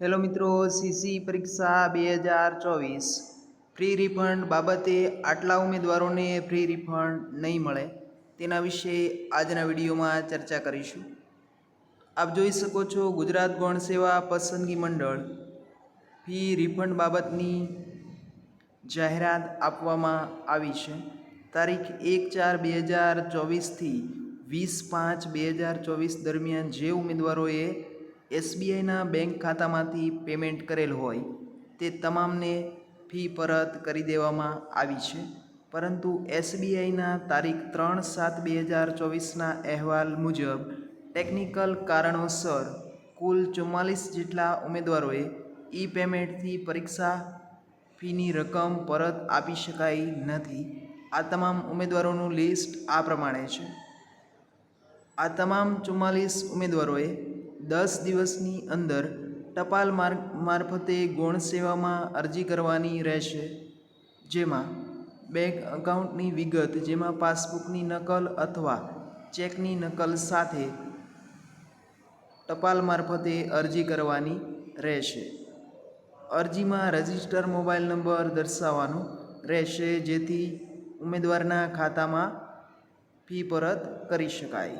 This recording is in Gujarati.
હેલો મિત્રો, સીસી પરીક્ષા 2024 ફ્રી રિફંડ બાબતે આટલા ઉમેદવારોને ફ્રી રિફંડ નહીં મળે તેના વિશે આજના વિડીયોમાં ચર્ચા કરીશું. આપ જોઈ શકો છો, ગુજરાત ગૌણ સેવા પસંદગી મંડળ ફી રિફંડ બાબતની જાહેરાત આપવામાં આવી છે. તારીખ 1/4/2024થી 20/5/2024 દરમિયાન જે ઉમેદવારોએ એસબીઆઈના બેંક ખાતામાંથી પેમેન્ટ કરેલ હોય તે તમામને ફી પરત કરી દેવામાં આવી છે. પરંતુ એસબીઆઈના તારીખ 3/7/2024ના અહેવાલ મુજબ ટેકનિકલ કારણોસર કુલ 44 જેટલા ઉમેદવારોએ ઈ પેમેન્ટથી પરીક્ષા ફીની રકમ પરત આપી શકાઈ નથી. આ તમામ ઉમેદવારોનું લિસ્ટ આ પ્રમાણે છે. આ તમામ 44 ઉમેદવારોએ 10 દિવસની અંદર ટપાલ મારફતે ગૌણ સેવામાં અરજી કરવાની રહેશે. જેમાં બેંક એકાઉન્ટની વિગત, જેમાં પાસબુકની નકલ અથવા ચેકની નકલ સાથે ટપાલ મારફતે અરજી કરવાની રહેશે. અરજીમાં રજિસ્ટર મોબાઈલ નંબર દર્શાવવાનો રહેશે, જેથી ઉમેદવારના ખાતામાં ફી પરત કરી શકાય.